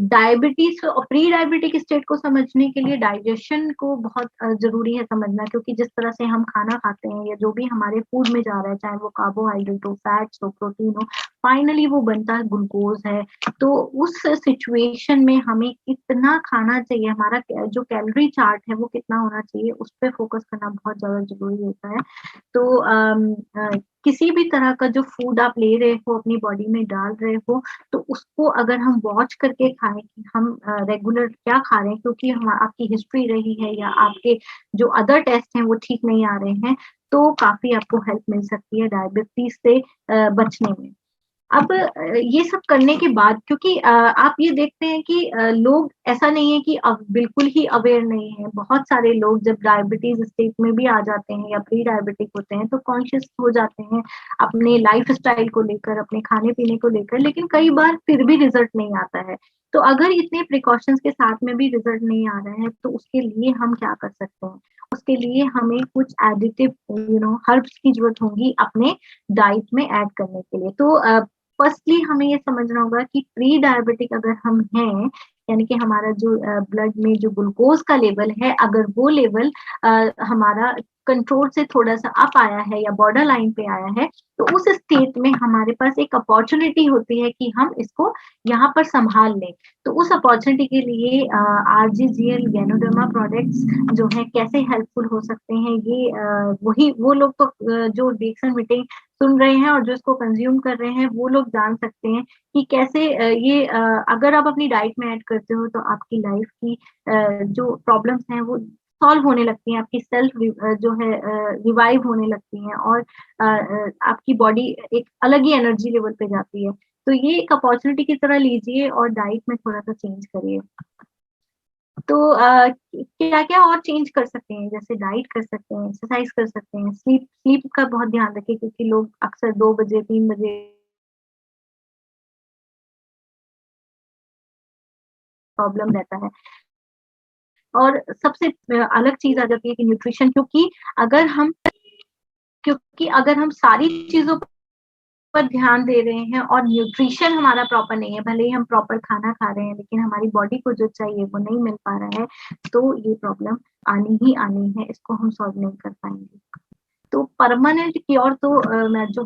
डायबिटीज और प्री डायबिटिक स्टेट को समझने के लिए डाइजेशन को बहुत ज़रूरी है समझना, क्योंकि जिस तरह से हम खाना खाते हैं या जो भी हमारे फूड में जा रहा है, चाहे वो कार्बोहाइड्रेट हो, फैट्स हो, प्रोटीन हो, फाइनली वो बनता है ग्लूकोज है। तो उस सिचुएशन में हमें कितना खाना चाहिए, हमारा जो कैलोरी चार्ट है वो कितना होना चाहिए, उस पे फोकस करना बहुत ज़्यादा ज़रूरी होता है। तो किसी भी तरह का जो फूड आप ले रहे हो, अपनी बॉडी में डाल रहे हो, तो उसको अगर हम वॉच करके खाएँ कि हम रेगुलर क्या खा रहे हैं, क्योंकि हम आपकी हिस्ट्री रही है या आपके जो अदर टेस्ट हैं वो ठीक नहीं आ रहे हैं, तो काफी आपको हेल्प मिल सकती है डायबिटीज से बचने में। अब ये सब करने के बाद क्योंकि आप ये देखते हैं कि लोग ऐसा नहीं है कि बिल्कुल ही अवेयर नहीं है। बहुत सारे लोग जब डायबिटीज स्टेट में भी आ जाते हैं या प्री डायबिटिक होते हैं तो कॉन्शियस हो जाते हैं अपने लाइफस्टाइल को लेकर, अपने खाने-पीने को लेकर, लेकिन कई बार फिर भी रिजल्ट नहीं आता है। तो अगर इतने प्रिकॉशंस के साथ में भी रिजल्ट नहीं आ रहा है तो उसके लिए हम क्या कर सकते हैं? उसके लिए हमें कुछ एडिटिव हर्ब्स की ज़रूरत होगी अपने डाइट में ऐड करने के लिए। तो फर्स्टली हमें ये समझना होगा कि प्री डायबिटिक अगर हम हैं, यानी कि हमारा जो ब्लड में जो ग्लूकोज का लेवल है, अगर वो लेवल हमारा कंट्रोल से थोड़ा-सा अप आया है या बॉर्डर लाइन पे आया है, तो उस स्टेट में हमारे पास एक अपॉर्च्युनिटी होती है कि हम इसको यहाँ पर सँभाल लें। तो उस अपॉर्च्युनिटी के लिए आरजीजीएल, गैनोडर्मा प्रोडक्ट्स जो हैं कैसे हेल्पफुल हो सकते हैं, ये वही वो लोग तो जो डिक्सन मीटिंग सुन रहे हैं और जो इसको कंज़्यूम कर रहे हैं, वो लोग जान सकते हैं कि कैसे अगर आप अपनी डाइट में ऐड करते हो तो आपकी लाइफ की जो प्रॉब्लम्स हैं वो सॉल्व होने लगती हैं, आपकी जो है रिवाइव होने लगती हैं और आपकी बॉडी एक अलग ही एनर्जी लेवल पे जाती है। तो ये एक अपॉर्च्युनिटी की तरह लीजिए और डाइट में थोड़ा-सा चेंज करिए। तो क्या-क्या और चेंज कर सकते हैं? जैसे डाइट कर सकते हैं, एक्सरसाइज कर सकते हैं, स्लीप स्लीप का बहुत ध्यान रखिए क्योंकि लोग अक्सर 2 बजे, 3 बजे प्रॉब्लम रहता है। और सबसे अलग चीज़ आ जाती है कि न्यूट्रिशन अगर हम क्योंकि अगर हम सारी चीज़ों पर ध्यान दे रहे हैं और न्यूट्रिशन हमारा प्रॉपर नहीं है, भले ही हम प्रॉपर खाना खा रहे हैं, लेकिन हमारी बॉडी को जो चाहिए वो नहीं मिल पा रहा है, तो ये प्रॉब्लम आनी ही आनी है, इसको हम सॉल्व नहीं कर पाएँगे। तो परमानेंट क्योर तो मैं जो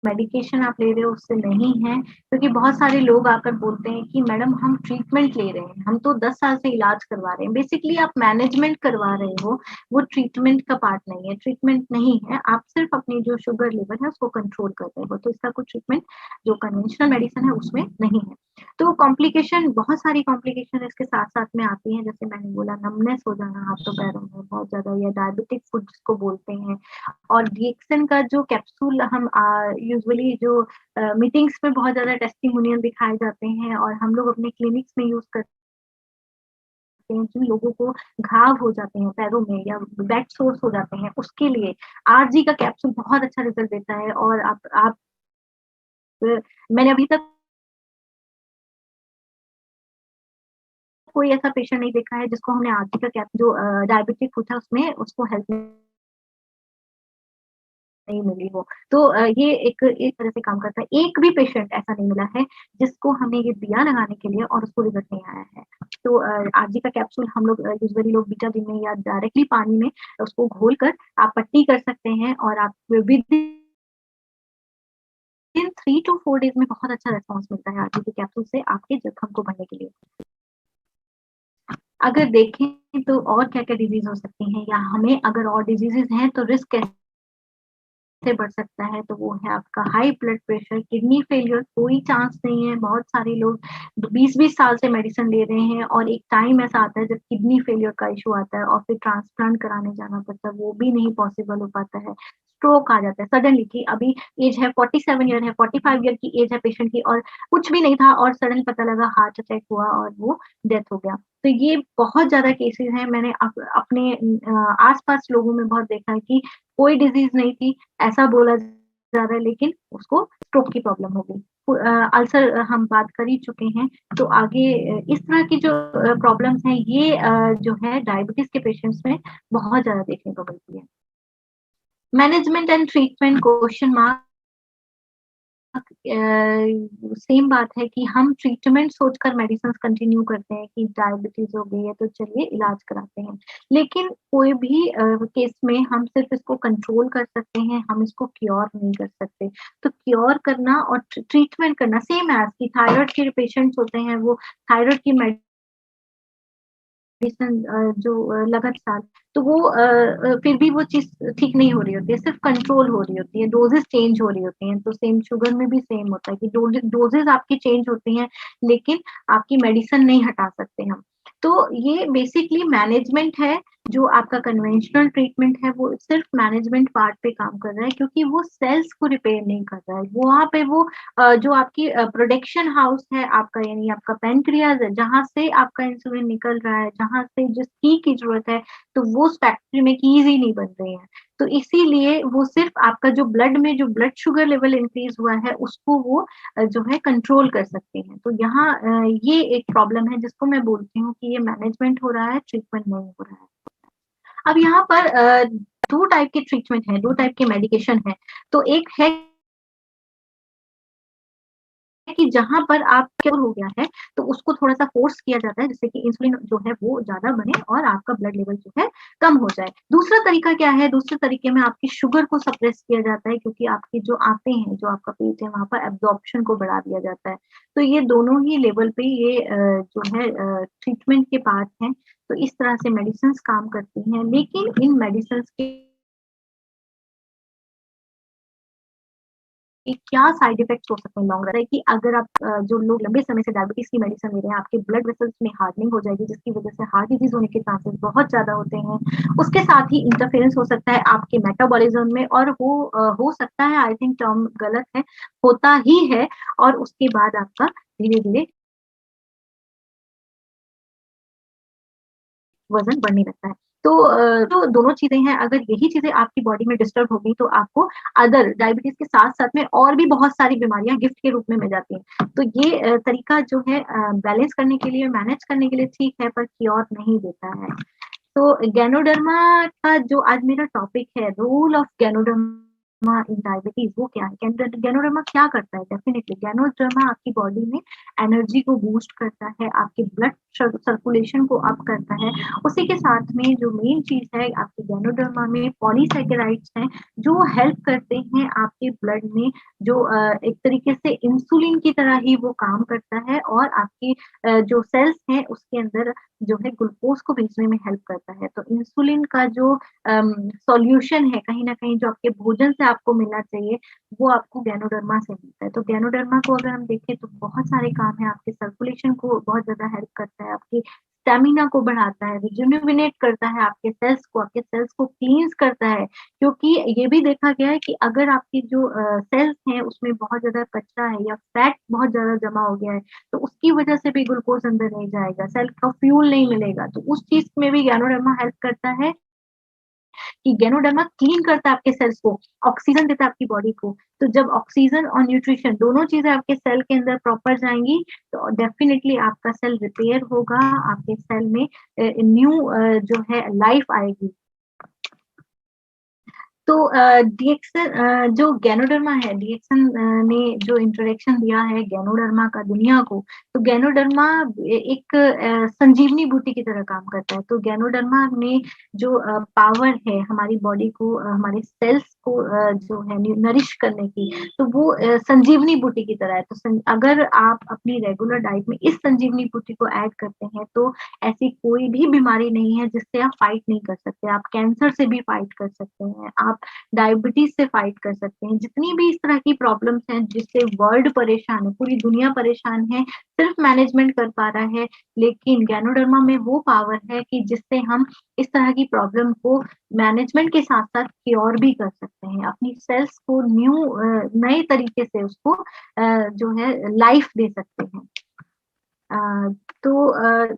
मेडिकेशन आप ले रहे हो उससे नहीं है, क्योंकि बहुत सारे लोग आकर बोलते हैं कि मैडम हम ट्रीटमेंट ले रहे हैं, हम तो 10 साल से इलाज करवा रहे हैं। बेसिकली आप मैनेजमेंट करवा रहे हो, वो ट्रीटमेंट का पार्ट नहीं है, ट्रीटमेंट नहीं है, आप सिर्फ अपनी जो शुगर लेवल है उसको कंट्रोल कर रहे हो, तो इसका कुछ ट्रीटमेंट जो कन्वेंशनल मेडिसिन है उसमें नहीं है। तो कॉम्प्लिकेशन बहुत सारी कॉम्प्लिकेशन इसके साथ-साथ में आती हैं, जैसे मैंने बोला नमनेस हो जाना हाथों-पैरों में बहुत ज़्यादा या डायबिटिक फुट जिसको बोलते हैं और डीएक्सन का जो कैप्सूल हम यूजुअली जो मीटिंग्स में बहुत ज़्यादा टेस्टिमोनियल दिखाए जाते हैं और हम लोग अपने क्लिनिक्स में यूज़ करते हैं, जिन लोगों को घाव हो जाते हैं पैरों में या वेट सोर्स हो जाते हैं, उसके लिए आरजी का कैप्सूल बहुत अच्छा रिज़ल्ट देता है और आप मैंने अभी तक कोई ऐसा पेशेंट नहीं देखा है जिसको हमने आरजी का जो डायबिटिक फुट है उसमें उसको हेल्प नहीं मिली हो। तो ये एक तरह से काम करता है। एक भी पेशेंट ऐसा नहीं मिला है जिसको हमने ये दिया लगाने के लिए और उसको रिज़ल्ट नहीं आया है। तो आरजी का कैप्सूल हम लोग यूजुअली लोग बीटाडीन में या डायरेक्टली पानी में उसको घोलकर आप पट्टी कर सकते हैं और आप विदिन 3 टू 4 डेज़ में बहुत अच्छा रिस्पॉन्स मिलता है आरजी के कैप्सूल से आपके जख्म को भरने के लिए। अगर देखें तो और क्या-क्या डिज़ीज़ हो सकती हैं या हमें अगर और डिज़ीज़ेज़ हैं तो रिस्क से बढ़ सकता है, तो वो है आपका high blood pressure, kidney failure कोई चांस नहीं है। बहुत सारे लोग 20-20 साल से मेडिसिन ले रहे हैं और एक टाइम ऐसा आता है जब किडनी फेलियर का इश्यू आता है और फिर ट्रांसप्लांट कराने जाना पड़ता है, वो भी नहीं पॉसिबल हो पाता है। स्ट्रोक आ जाता है सडनली कि अभी एज है 47 ईयर है, 45 ईयर की एज है पेशेंट की और कुछ भी नहीं था और सडन पता लगा हार्ट अटैक हुआ और वो डेथ हो गया। तो ये बहुत ज़्यादा केसेज़ हैं, मैंने अपने आस-पास लोगों में बहुत देखा है कि कोई डिज़ीज़ नहीं थी, ऐसा बोला जा रहा है लेकिन उसको स्ट्रोक की प्रॉब्लम हो गई। अल्सर हम बात कर ही चुके हैं, तो आगे इस तरह की जो प्रॉब्लम्स हैं ये जो है डायबिटीज़ के पेशेंट्स में बहुत ज़्यादा देखने को मिलती है। Management and treatment question mark same बात है कि हम ट्रीटमेंट सोचकर मेडिसिन्स कंटिन्यू करते हैं कि डायबिटीज़ हो गई है तो चलिए इलाज कराते हैं। लेकिन कोई भी केस में हम सिर्फ़ इसको कंट्रोल कर सकते हैं, हम इसको क्योर नहीं कर सकते। तो क्योर करना और ट्रीटमेंट करना सेम एज़ कि थायरॉइड के पेशेंट्स होते हैं वो थायरॉइड की मेडिसिन जो लगातार तो वो फिर भी वो चीज़ ठीक नहीं हो रही होती है, सिर्फ़ कंट्रोल हो रही होती है, डोज़ेज़ चेंज हो रही होती हैं। तो सेम शुगर में भी सेम होता है कि डोज़ेज़ आपकी चेंज होती हैं, लेकिन आपकी मेडिसिन नहीं हटा सकते हम। तो ये बेसिकली मैनेजमेंट है जो आपका कन्वेंशनल ट्रीटमेंट है वो सिर्फ मैनेजमेंट पार्ट पे काम कर रहा है, क्योंकि वो सेल्स को रिपेयर नहीं कर रहा है। वो वहाँ पे वो जो आपकी प्रोडक्शन हाउस है आपका, यानी आपका पैनक्रियाज है, जहाँ से आपका इंसुलिन निकल रहा है, जहाँ से जिस की ज़रूरत है, तो वो उस फैक्ट्री में कीज़ ही नहीं बन रही हैं। तो इसीलिए वो सिर्फ आपका जो ब्लड में जो ब्लड शुगर लेवल इंक्रीज़ हुआ है, उसको वो जो है कंट्रोल कर सकते हैं। तो यहाँ ये एक प्रॉब्लम है जिसको मैं बोलती हूँ कि ये मैनेजमेंट हो रहा है, ट्रीटमेंट नहीं हो रहा है। अब यहाँ पर 2 टाइप के ट्रीटमेंट हैं, 2 टाइप के मेडिकेशन हैं। तो एक है कि जहाँ पर आप क्योर हो गया है, तो उसको थोड़ा-सा फ़ोर्स किया जाता है, जिससे कि इंसुलिन जो है वो ज़्यादा बने और आपका ब्लड लेवल जो है कम हो जाए। दूसरा तरीका क्या है? दूसरे तरीके में आपकी शुगर को सप्रेस किया जाता है, क्योंकि आपके जो आते हैं, जो आपका पेट है, वहाँ पर एब्ज़ॉर्प्शन को बढ़ा दिया जाता है। तो ये दोनों ही लेवल पे ये जो है ट्रीटमेंट के पार्ट हैं। तो इस तरह से मेडिसिन्स काम करती हैं, लेकिन इन मेडिसिन्स के कि क्या साइड इफेक्ट्स हो सकते हैं लॉन्ग रन है कि अगर आप जो लोग लंबे समय से डायबिटीज की मेडिसिन ले रहे हैं, आपके ब्लड वेसल्स में हार्डनिंग हो जाएगी, जिसकी वजह से हार्ट डिजीज होने के चांसेस बहुत ज़्यादा होते हैं। उसके साथ ही इंटरफेरेंस हो सकता है आपके मेटाबॉलिज्म में, और हो सकता है, आई थिंक टर्म गलत है, होता ही है, और उसके बाद आपका धीरे-धीरे वज़न बढ़ने लगता है। तो जो दोनों चीज़ें हैं, अगर यही चीज़ें आपकी बॉडी में डिस्टर्ब हो गई, तो आपको अदर डायबिटीज़ के साथ-साथ में और भी बहुत सारी बीमारियाँ गिफ्ट के रूप में मिल जाती हैं। तो ये तरीका जो है बैलेंस करने के लिए, मैनेज करने के लिए ठीक है, पर क्योर नहीं देता है। तो गैनोडर्मा का जो आज मेरा टॉपिक है, role of Ganoderma in diabetes, वो क्या है? गैनोडर्मा क्या करता है? डेफिनेटली गैनोडर्मा आपकी बॉडी में एनर्जी को बूस्ट करता है, आपके ब्लड सर्कुलेशन को अप करता है। उसी के साथ में जो मेन चीज है, आपके गैनोडर्मा में पॉलीसैकेराइड्स हैं, जो हेल्प करते हैं आपके ब्लड में, जो एक तरीके से इंसुलिन की तरह ही वो काम करता है, और आपकी जो सेल्स हैं उसके अंदर जो है ग्लूकोज को भेजने में हेल्प करता है। तो इंसुलिन का जो सॉल्यूशन है, कहीं न कहीं जो आपके भोजन से आपको मिलना चाहिए, वो आपको गैनोडर्मा से मिलता है। तो गैनोडर्मा को अगर हम देखें, तो बहुत सारे काम हैं, आपके सर्कुलेशन को बहुत ज़्यादा हेल्प करता है, आपकी स्टैमिना को बढ़ाता है, रिजुविनेट करता है आपके सेल्स को क्लींस करता है। क्योंकि ये भी देखा गया है कि अगर आपकी जो सेल्स हैं उसमें बहुत ज़्यादा कचरा है या फैट बहुत ज़्यादा जमा हो गया है, तो उसकी वजह से भी ग्लूकोज़ अंदर नहीं जाएगा, सेल का फ्यूल नहीं मिलेगा, तो उस चीज़ में भी गैनोडर्मा हेल्प करता है कि गैनोडर्मा क्लीन करता है आपके सेल्स को, ऑक्सीजन देता है आपकी बॉडी को। तो जब ऑक्सीजन और न्यूट्रिशन दोनों चीज़ें आपके सेल के अंदर प्रॉपर जाएँगी, तो डेफिनिटली आपका सेल रिपेयर होगा, आपके सेल में न्यू जो है लाइफ आएगी। तो डीएक्सन जो गैनोडर्मा है, डीएक्सन ने जो इंट्रोडक्शन दिया है गैनोडर्मा का दुनिया को, तो गैनोडर्मा एक संजीवनी बूटी की तरह काम करता है। तो गैनोडर्मा में जो पावर है हमारी बॉडी को, हमारे सेल्स को जो है नरिश करने की, तो वो संजीवनी बूटी की तरह है। तो अगर आप अपनी रेगुलर डाइट में इस संजीवनी बूटी को ऐड करते हैं, तो ऐसी कोई भी बीमारी नहीं है जिससे आप फाइट नहीं कर सकते। आप कैंसर से भी फाइट कर सकते हैं, आप डायबिटीज़ से फाइट कर सकते हैं। जितनी भी इस तरह की प्रॉब्लम्स हैं जिससे वर्ल्ड परेशान है, पूरी दुनिया परेशान है, सिर्फ मैनेजमेंट कर पा रहा है, लेकिन गैनोडर्मा में वो पावर है कि जिससे हम इस तरह की प्रॉब्लम को मैनेजमेंट के साथ-साथ क्योर भी कर सकते हैं। अपनी सेल्स को नए तरीके से उसको जो है लाइफ दे सकते हैं। अ, तो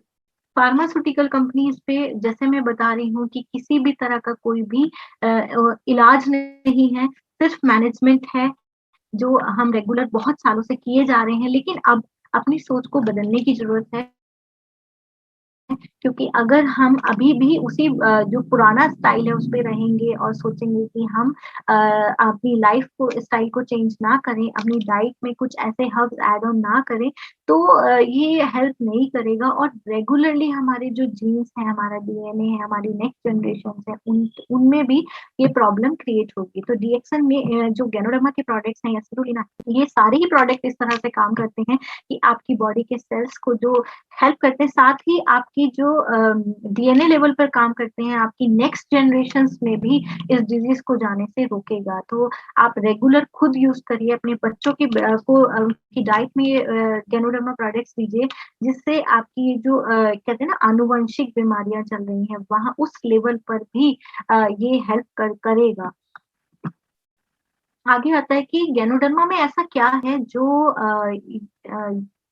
फार्मास्यूटिकल कंपनीज़ पे जैसे मैं बता रही हूँ कि किसी भी तरह का कोई भी इलाज नहीं है, सिर्फ मैनेजमेंट है, जो हम रेगुलर बहुत सालों से किए जा रहे हैं, लेकिन अब अपनी सोच को बदलने की ज़रूरत है। क्योंकि अगर हम अभी भी उसी जो पुराना स्टाइल है उस पे रहेंगे और सोचेंगे कि हम अपनी लाइफ को स्टाइल को चेंज ना करें, अपनी डाइट में कुछ ऐसे हर्ब्स ऐड ऑन ना करें, तो ये हेल्प नहीं करेगा, और रेगुलरली हमारे जो जीन्स हैं, हमारा डीएनए है, हमारी नेक्स्ट जनरेशन्स हैं, उनमें भी ये प्रॉब्लम क्रिएट होगी। तो डीएक्सन में जो गैनोडर्मा के प्रोडक्ट्स हैं या स्पिरुलिना, ये सारे ही प्रोडक्ट इस तरह से काम करते हैं कि आपकी बॉडी के सेल्स को जो हेल्प करते हैं, साथ ही आपकी आपकी जो डीएनए लेवल पर काम करते हैं, आपकी नेक्स्ट जनरेशंस में भी इस डिजीज़ को जाने से रोकेगा। तो आप रेगुलर खुद यूज़ करिए, अपने बच्चों की उनकी डाइट में गैनोडर्मा प्रोडक्ट्स दीजिए, जिससे आपकी जो कहते हैं ना आनुवंशिक बीमारियाँ चल रही हैं, वहाँ उस लेवल पर भी ये हेल्प करेगा। आगे आता है कि गैनोडर्मा में ऐसा क्या है जो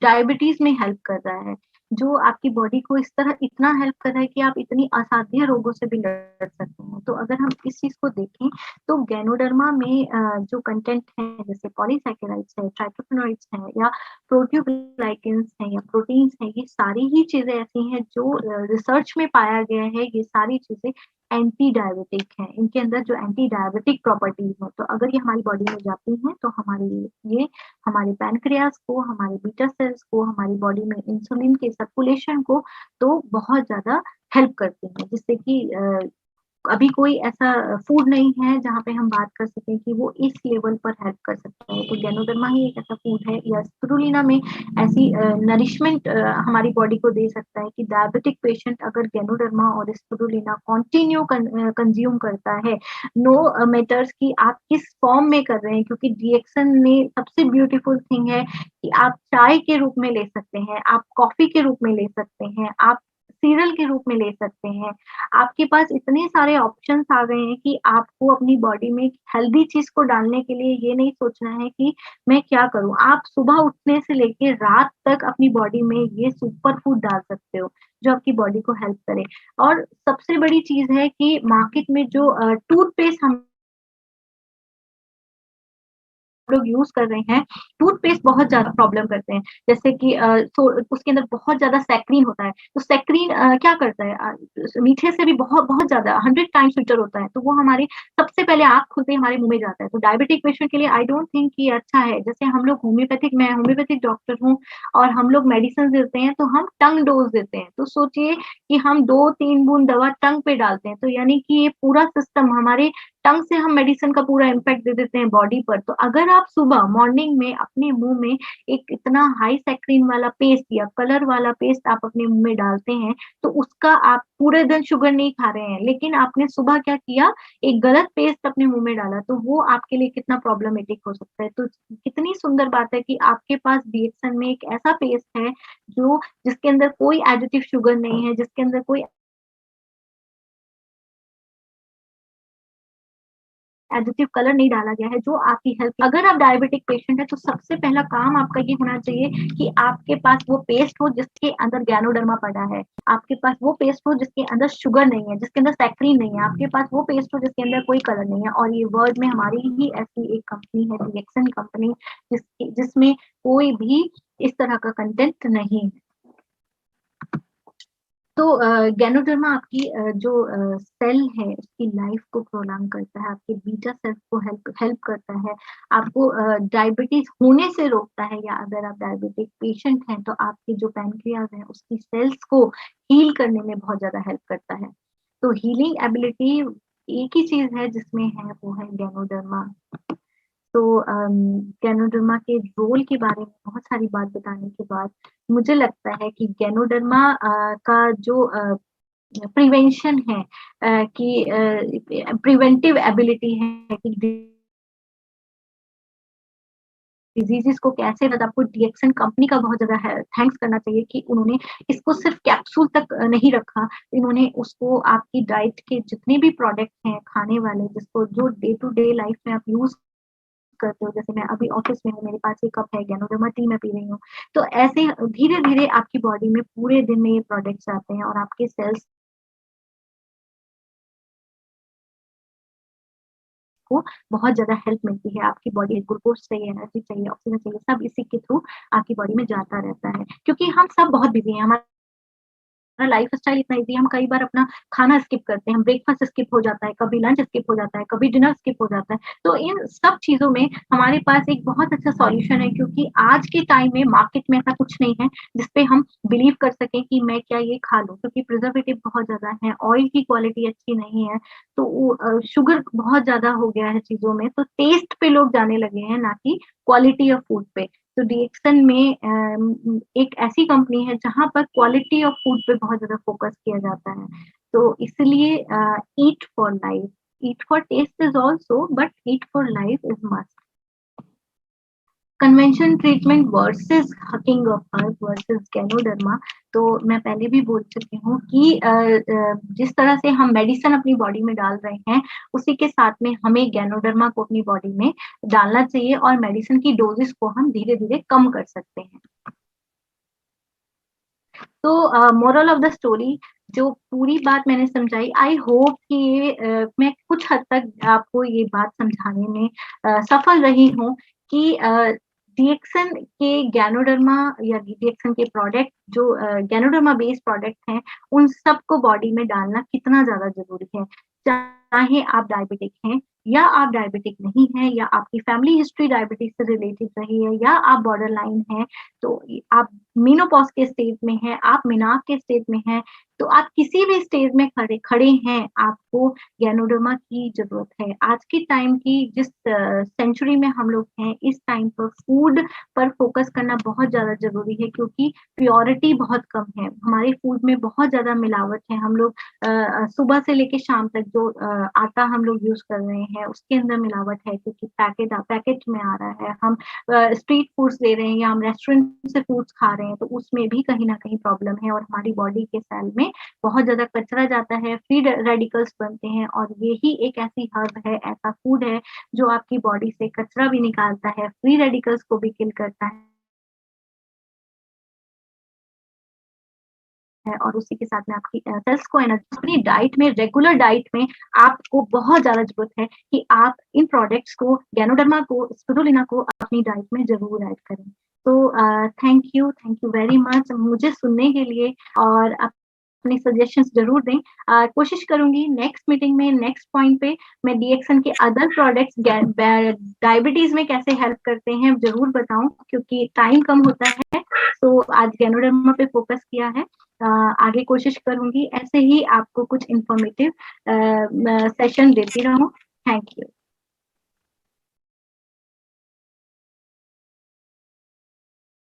डायबिटीज में हेल्प कर रहा है, जो आपकी बॉडी को इस तरह इतना हेल्प कर रहा है कि आप इतनी असाध्य रोगों से भी लड़ सकते हैं। तो अगर हम इस चीज को देखें तो गैनोडर्मा में जो कंटेंट है जैसे पॉलीसैकेराइड्स है, ट्राइटोफेनॉइड्स है या प्रोटियोग्लाइकेंस है या प्रोटीन्स है, ये सारी ही चीजें ऐसी हैं जो रिसर्च में पाया गया है, ये सारी चीजें एंटी डायबिटिक है, इनके अंदर जो एंटी डायबिटिक प्रॉपर्टीज है, तो अगर ये हमारी बॉडी में जाती हैं तो ये हमारे पैनक्रियास को, हमारे बीटा सेल्स को, हमारी बॉडी में इंसुलिन के सर्कुलेशन को तो बहुत ज्यादा हेल्प करती हैं, जिससे कि अभी कोई ऐसा फूड नहीं है जहाँ पे हम बात कर सकें कि वो इस लेवल पर हेल्प कर सकता है। तो गैनोडर्मा ही एक ऐसा फूड है या स्पिरुलिना में ऐसी नरिशमेंट हमारी बॉडी को दे सकता है कि डायबिटिक पेशेंट अगर गैनोडर्मा और स्पिरुलिना कंटिन्यू कंज्यूम करता है, नो मैटर्स कि आप किस फॉर्म में कर रहे हैं, क्योंकि डीएक्सन में सबसे ब्यूटीफुल थिंग है कि आप चाय के रूप में ले सकते हैं, आप कॉफी के रूप में ले सकते हैं, आप सीरियल के रूप में ले सकते हैं। आपके पास इतने सारे ऑप्शंस आ गए हैं कि आपको अपनी बॉडी में हेल्दी चीज़ को डालने के लिए ये नहीं सोचना है कि मैं क्या करूँ? आप सुबह उठने से लेके रात तक अपनी बॉडी में ये सुपर फूड डाल सकते हो, जो आपकी बॉडी को हेल्प करे। और सबसे बड़ी चीज़ है कि मार्केट में जो टूथपेस्ट हम लोग यूज़ कर रहे हैं, टूथपेस्ट बहुत ज़्यादा प्रॉब्लम करते हैं। जैसे कि तो उसके अंदर बहुत ज़्यादा सैक्रिन होता है। तो सैक्रिन क्या करता है मीठे से भी बहुत बहुत ज़्यादा 100 टाइम्स स्वीटर होता है। तो वो हमारे सबसे पहले आँख खुलते ही हमारे मुँह में जाता है। तो डायबिटिक पेशेंट के लिए आई डोंट थिंक कि ये अच्छा है। जैसे हम लोग मैं होम्योपैथिक डॉक्टर हूँ और हम लोग मेडिसिन देते हैं, तो हम टंग डोज़ देते हैं। तो सोचिए कि हम 2-3 बूँद दवा टंग पे डालते हैं। तो यानी कि ये पूरा सिस्टम हमारे टंग से हम मेडिसिन का पूरा इम्पैक्ट दे देते हैं बॉडी पर। तो अगर आप सुबह मॉर्निंग में अपने मुँह में एक इतना हाई सैक्रिन वाला पेस्ट या कलर वाला पेस्ट आप अपने मुँह में डालते हैं, तो उसका आप पूरे दिन शुगर नहीं खा रहे हैं, लेकिन आपने सुबह क्या किया, एक गलत पेस्ट अपने मुँह में डाला, तो वो आपके लिए कितना प्रॉब्लमैटिक हो सकता है। तो कितनी सुंदर बात है कि आपके पास डीएक्सन में एक ऐसा पेस्ट है, जो जिसके अंदर कोई एडिटिव शुगर नहीं है, जिसके अंदर कोई एडिटिव कलर नहीं डाला गया है, जो आपकी हेल्थ अगर आप डायबिटिक पेशेंट हैं, तो सबसे पहला काम आपका ये होना चाहिए कि आपके पास वो पेस्ट हो जिसके अंदर गैनोडर्मा पड़ा है। आपके पास वो पेस्ट हो जिसके अंदर शुगर नहीं है, जिसके अंदर सैक्रिन नहीं है। आपके पास वो पेस्ट हो जिसके अंदर कोई कलर नहीं है। और ये वर्ल्ड में हमारी ही ऐसी एक कंपनी है, रिएक्शन कंपनी, जिसमें कोई भी इस तरह का कंटेंट नहीं है। तो गैनोडर्मा आपकी जो सेल है उसकी लाइफ को प्रोलॉन्ग करता है, आपके बीटा सेल्स को हेल्प हेल्प करता है, आपको डायबिटीज होने से रोकता है, या अगर आप डायबिटिक पेशेंट हैं तो आपके जो पैनक्रियाज है उसकी सेल्स को हील करने में बहुत ज़्यादा हेल्प करता है। तो हीलिंग एबिलिटी एक ही चीज़ है जिसमें है, वो है गैनोडर्मा। तो गैनोडर्मा के रोल के बारे में बहुत सारी बात बताने के बाद मुझे लगता है कि गैनोडर्मा का जो प्रिवेंशन है कि प्रिवेंटिव एबिलिटी है कि डिजीजेस को कैसे मतलब आपको डीएक्सन कंपनी का बहुत ज़्यादा है थैंक्स करना चाहिए कि उन्होंने इसको सिर्फ कैप्सूल तक नहीं रखा। इन्होंने उसको आपकी डाइट के जितने भी प्रोडक्ट हैं खाने वाले, जिसको जो डे टू डे लाइफ में आप यूज़ करते हो, जैसे मैं अभी ऑफिस में हूँ, मेरे पास एक कप है गैनोडर्मा टी मैं पी रही हूँ। तो ऐसे धीरे-धीरे आपकी बॉडी में पूरे दिन में ये प्रोडक्ट्स आते हैं और आपके सेल्स को बहुत ज़्यादा हेल्प मिलती है। आपकी बॉडी ग्लूकोज़ चाहिए, एनर्जी चाहिए, ऑक्सीजन चाहिए, सब इसी के थ्रू आपकी बॉडी में जाता रहता है। क्योंकि हम सब बहुत बिज़ी हैं, हमारा लाइफ़स्टाइल इतना ईज़ी है, हम कई बार अपना खाना स्किप करते हैं, ब्रेकफ़ास्ट स्किप हो जाता है, कभी लंच स्किप हो जाता है, कभी डिनर स्किप हो जाता है। तो इन सब चीज़ों में हमारे पास एक बहुत अच्छा सॉल्यूशन है, क्योंकि आज के टाइम में मार्केट में ऐसा कुछ नहीं है, जिस पे हम बिलीव कर सकें कि मैं क्या ये खा लूँ, क्योंकि प्रिज़र्वेटिव बहुत ज़्यादा है, ऑयल की क्वालिटी अच्छी नहीं है, तो वो शुगर बहुत ज़्यादा हो गया है चीज़ों में, तो टेस्ट पे लोग जाने लगे हैं, ना कि क्वालिटी ऑफ फूड पे। तो डीएक्सन में एक ऐसी कंपनी है जहाँ पर क्वालिटी ऑफ फूड पे बहुत ज़्यादा फोकस किया जाता है। तो इसलिए eat for life, eat for taste is also but eat for life is must. Convention treatment versus hacking of herb versus ganoderma, तो मैं पहले भी बोल चुकी हूँ कि जिस तरह से हम मेडिसिन अपनी बॉडी में डाल रहे हैं, उसी के साथ में हमें गैनोडर्मा को अपनी बॉडी में डालना चाहिए और मेडिसिन की डोजेस को हम धीरे-धीरे कम कर सकते हैं। तो मोरल ऑफ द स्टोरी, जो पूरी बात मैंने समझाई, आई होप कि ये मैं कुछ हद तक आपको ये बात समझाने में सफल रही हूँ कि डीएक्सन के गैनोडर्मा या डीएक्सन के प्रोडक्ट जो गैनोडर्मा बेस्ड प्रोडक्ट हैं, उन सबको बॉडी में डालना कितना ज़्यादा ज़रूरी है। चाहे आप डायबिटिक हैं या आप डायबिटिक नहीं हैं या आपकी फैमिली हिस्ट्री डायबिटीज़ से रिलेटेड रही है या आप बॉर्डर लाइन हैं, तो आप मेनोपॉज़ के स्टेज में हैं, आप मेनार्क के स्टेज में हैं, तो आप किसी भी स्टेज में खड़े खड़े हैं, आपको गैनोडर्मा की ज़रूरत है। आज के टाइम की जिस सेंचुरी में हम लोग हैं, इस टाइम पर फूड पर फ़ोकस करना बहुत ज़्यादा ज़रूरी है क्योंकि प्योरिटी बहुत कम है। हमारे फूड में बहुत ज़्यादा मिलावट है। हम लोग सुबह से लेके शाम तक जो आटा हम लोग यूज़ कर रहे हैं, उसके अंदर मिलावट है क्योंकि पैकेट में आ रहा है। हम स्ट्रीट फूड्स ले रहे हैं या हम रेस्टोरेंट से फूड्स खा रहे हैं, तो उसमें भी कहीं न कहीं प्रॉब्लम है और हमारी बॉडी के सेल में बहुत ज़्यादा कचरा जाता है, फ्री रेडिकल्स बनते हैं और यही एक ऐसी हर्ब है, ऐसा फूड है, जो आपकी बॉडी से कचरा भी निकालता है, फ्री रेडिकल्स को भी किल करता है और उसी के साथ में आपकी सेल्स को एनर्जी अपनी डाइट में, रेगुलर डाइट में आपको बहुत ज़्यादा ज़रूरत है कि आप इन प्रोडक्ट्स को, गैनोडर्मा को, स्पिरुलिना को अपनी डाइट में ज़रूर ऐड करें। तो थैंक यू वेरी मच मुझे सुनने के लिए और अपने सजेशंस ज़रूर दें। कोशिश करूँगी नेक्स्ट मीटिंग में, नेक्स्ट पॉइंट पे मैं डीएक्सन के अदर प्रोडक्ट्स डायबिटीज़ में कैसे हेल्प करते हैं, ज़रूर बताऊँ क्योंकि टाइम कम होता है, तो आज गैनोडर्मा पे फोकस किया है। आगे कोशिश करूँगी ऐसे ही आपको कुछ इन्फॉर्मेटिव सेशन देती रहूँ। Thank you.